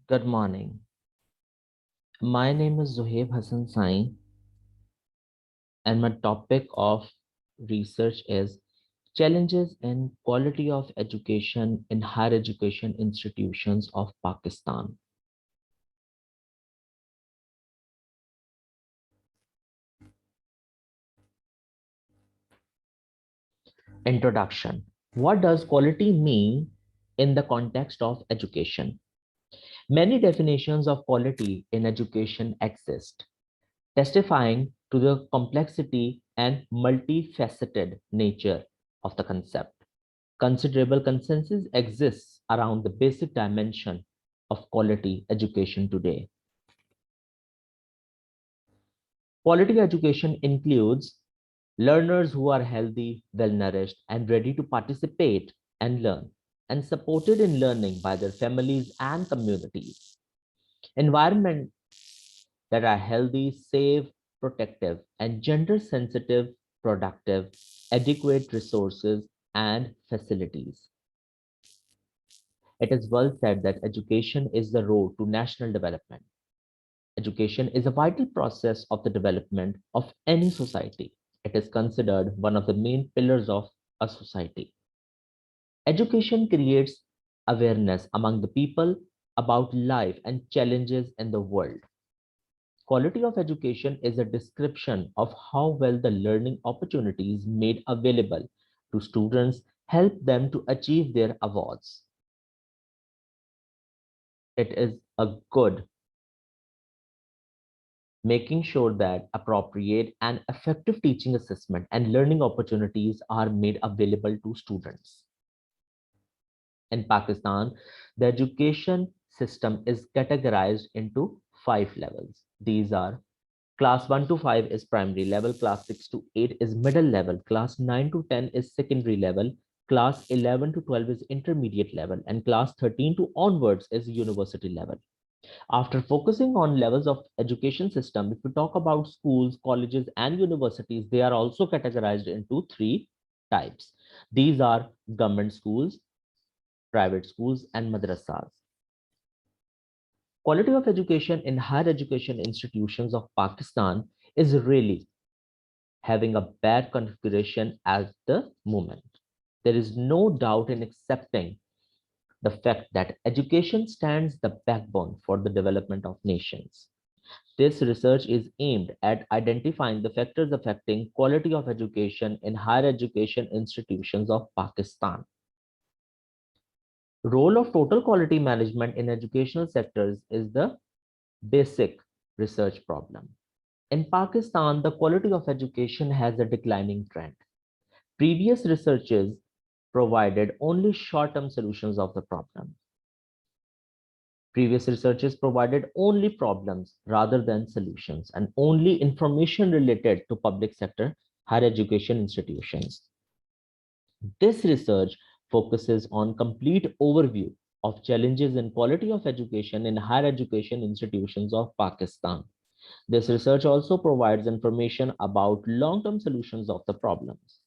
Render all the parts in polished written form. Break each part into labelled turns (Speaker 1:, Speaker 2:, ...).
Speaker 1: Good morning. My name is Zohaib Hassan Sain, and my topic of research is challenges in quality of education in higher education institutions of Pakistan. Introduction. What does quality mean in the context of education? Many definitions of quality in education exist, testifying to the complexity and multifaceted nature of the concept. Considerable consensus exists around the basic dimension of quality education today. Quality education includes learners who are healthy, well nourished, and ready to participate and learn, and supported in learning by their families and communities. Environment that are healthy, safe, protective, and gender sensitive, productive, adequate resources and facilities. It is well said that education is the road to national development. Education is a vital process of the development of any society. It is considered one of the main pillars of a society. Education creates awareness among the people about life and challenges in the world. Quality of education is a description of how well the learning opportunities made available to students help them to achieve their awards. It is a good making sure that appropriate and effective teaching assessment and learning opportunities are made available to students. In Pakistan, the education system is categorized into 5 levels. These are class 1 to 5 is primary level, class 6 to 8 is middle level, class 9 to 10 is secondary level, class 11 to 12 is intermediate level, and class 13 to onwards is university level. After focusing on levels of education system, if we talk about schools, colleges, and universities, they are also categorized into 3 types. These are government schools, private schools, and madrasas. Quality of education in higher education institutions of Pakistan is really having a bad configuration at the moment. There is no doubt in accepting the fact that education stands the backbone for the development of nations. This research is aimed at identifying the factors affecting quality of education in higher education institutions of Pakistan. Role of total quality management in educational sectors is the basic research problem. In Pakistan, the quality of education has a declining trend. Previous researches provided only short-term solutions of the problem. Previous researches provided only problems rather than solutions and only information related to public sector higher education institutions. This research focuses on complete overview of challenges in quality of education in higher education institutions of Pakistan. This research also provides information about long-term solutions of the problems.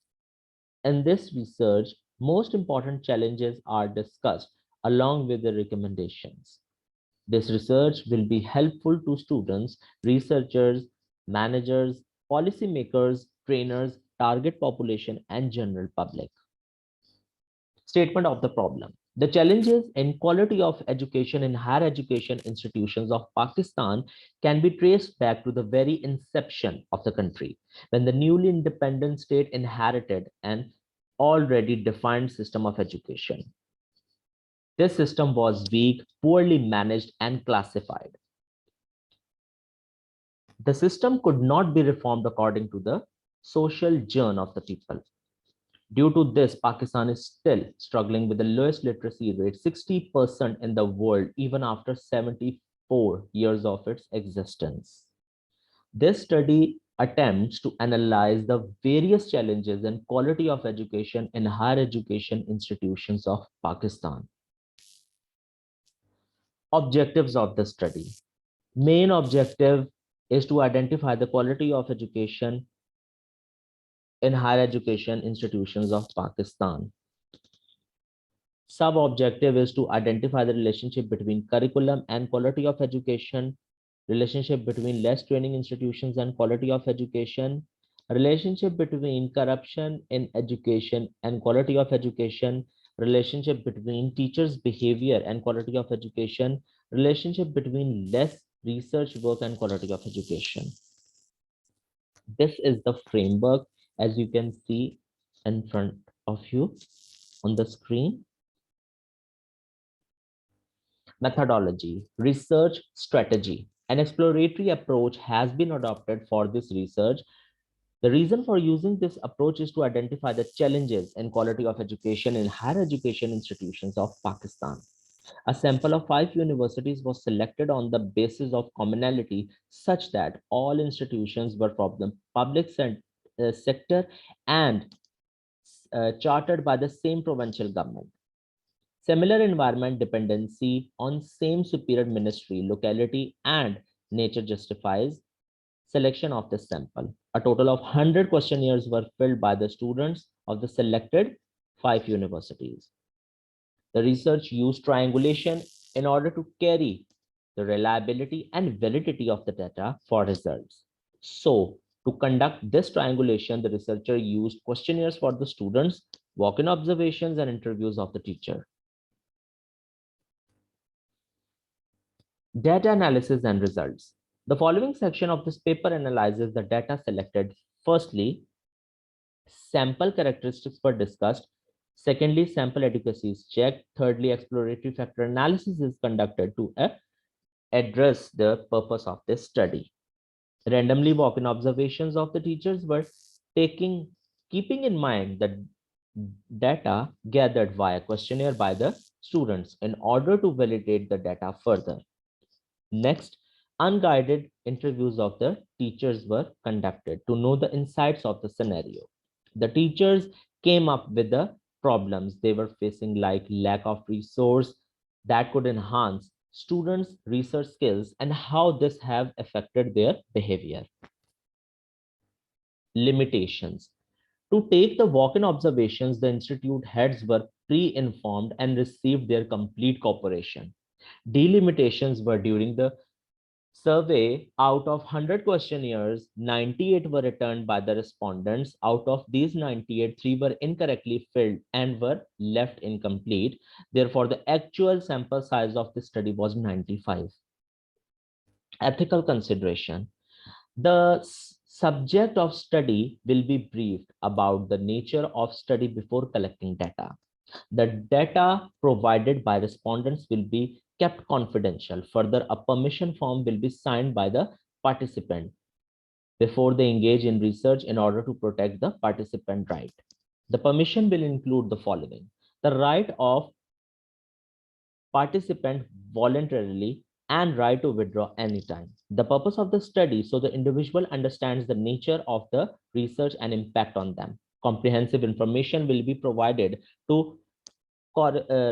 Speaker 1: In this research, most important challenges are discussed along with the recommendations. This research will be helpful to students, researchers, managers, policymakers, trainers, target population, and general public. Statement of the problem. The challenges in quality of education in higher education institutions of Pakistan can be traced back to the very inception of the country, when the newly independent state inherited an already defined system of education. This system was weak, poorly managed, and classified. The system could not be reformed according to the social journey of the people. Due to this, Pakistan is still struggling with the lowest literacy rate, 60% in the world, even after 74 years of its existence. This study attempts to analyze the various challenges and quality of education in higher education institutions of Pakistan. Objectives of the study. Main objective is to identify the quality of education in higher education institutions of Pakistan. Sub-objective is to identify the relationship between curriculum and quality of education, relationship between less training institutions and quality of education, relationship between corruption in education and quality of education, relationship between teachers' behavior and quality of education, relationship between less research work and quality of education. This is the framework, as you can see in front of you on the screen. Methodology, research strategy. An exploratory approach has been adopted for this research. The reason for using this approach is to identify the challenges in quality of education in higher education institutions of Pakistan. A sample of 5 universities was selected on the basis of commonality such that all institutions were from the public sector and chartered by the same provincial government. Similar environment dependency on same superior ministry, locality, and nature justifies selection of the sample. A total of 100 questionnaires were filled by the students of the selected 5 universities. The research used triangulation in order to carry the reliability and validity of the data for results. So, to conduct this triangulation, the researcher used questionnaires for the students, walk-in observations, and interviews of the teacher. Data analysis and results. The following section of this paper analyzes the data selected. Firstly, sample characteristics were discussed. Secondly, sample adequacy is checked. Thirdly, exploratory factor analysis is conducted to address the purpose of this study. Randomly walk-in observations of the teachers were keeping in mind the data gathered via questionnaire by the students in order to validate the data further. Next, unguided interviews of the teachers were conducted to know the insights of the scenario. The teachers came up with the problems they were facing, like lack of resource that could enhance students' research skills and how this have affected their behavior. Limitations. To take the walk-in observations, the institute heads were pre-informed and received their complete cooperation. Delimitations were during the survey, out of 100 questionnaires, 98 were returned by the respondents. Out of these 98, 3 were incorrectly filled and were left incomplete. Therefore, the actual sample size of the study was 95. Ethical consideration. The subject of study will be briefed about the nature of study before collecting data. The data provided by respondents will be kept confidential. Further, a permission form will be signed by the participant before they engage in research in order to protect the participant right. The permission will include the following: the right of participant voluntarily and right to withdraw anytime. The purpose of the study, so the individual understands the nature of the research and impact on them. Comprehensive information will be provided to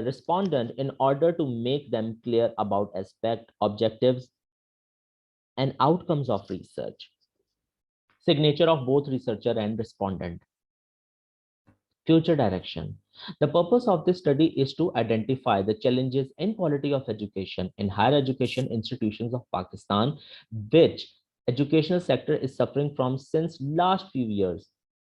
Speaker 1: respondent in order to make them clear about aspect, objectives, and outcomes of research. Signature of both researcher and respondent. Future direction. The purpose of this study is to identify the challenges in quality of education in higher education institutions of Pakistan, which educational sector is suffering from since last few years.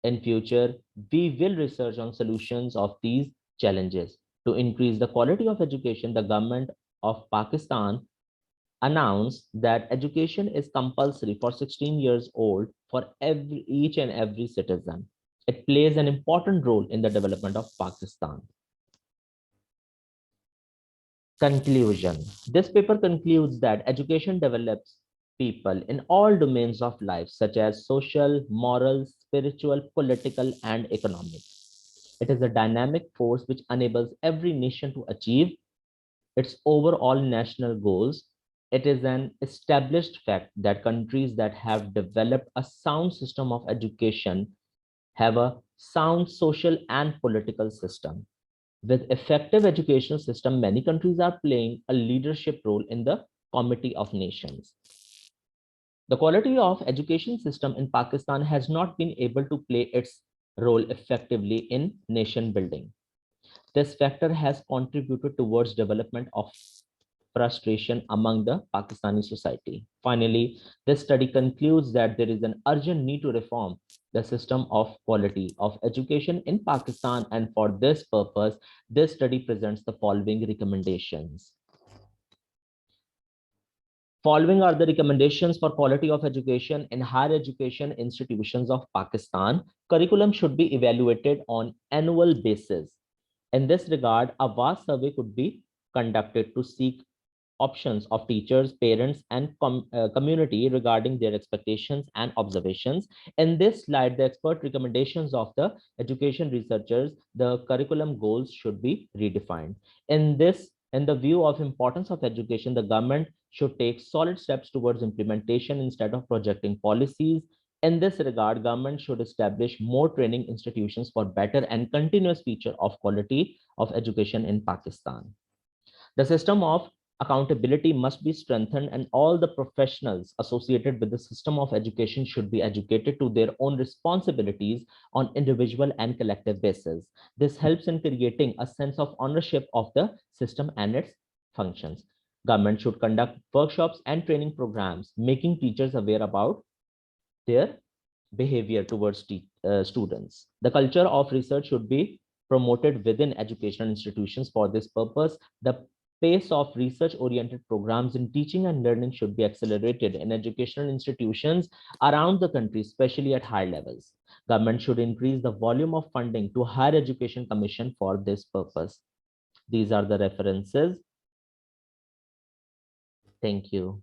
Speaker 1: In future, we will research on solutions of these challenges. To increase the quality of education, the government of Pakistan announced that education is compulsory for 16 years old for each and every citizen. It plays an important role in the development of Pakistan. Conclusion. This paper concludes that education develops people in all domains of life, such as social, moral, spiritual, political, and economic. It is a dynamic force which enables every nation to achieve its overall national goals. It is an established fact that countries that have developed a sound system of education have a sound social and political system. With effective educational system, many countries are playing a leadership role in the Committee of Nations. The quality of education system in Pakistan has not been able to play its role effectively in nation building. This factor has contributed towards development of frustration among the Pakistani society. Finally, this study concludes that there is an urgent need to reform the system of quality of education in Pakistan, and for this purpose, this study presents the following recommendations. Following are the recommendations for quality of education in higher education institutions of Pakistan. Curriculum should be evaluated on annual basis. In this regard, a vast survey could be conducted to seek options of teachers, parents, and community regarding their expectations and observations. In this slide, the expert recommendations of the education researchers, the curriculum goals should be redefined. In the view of importance of education, the government should take solid steps towards implementation instead of projecting policies. In this regard, government should establish more training institutions for better and continuous feature of quality of education in Pakistan. The system of accountability must be strengthened, and all the professionals associated with the system of education should be educated to their own responsibilities on individual and collective basis. This helps in creating a sense of ownership of the system and its functions. Government should conduct workshops and training programs, making teachers aware about their behavior towards students. The culture of research should be promoted within educational institutions. For this purpose, the pace of research-oriented programs in teaching and learning should be accelerated in educational institutions around the country, especially at high levels. Government should increase the volume of funding to Higher Education Commission for this purpose. These are the references. Thank you.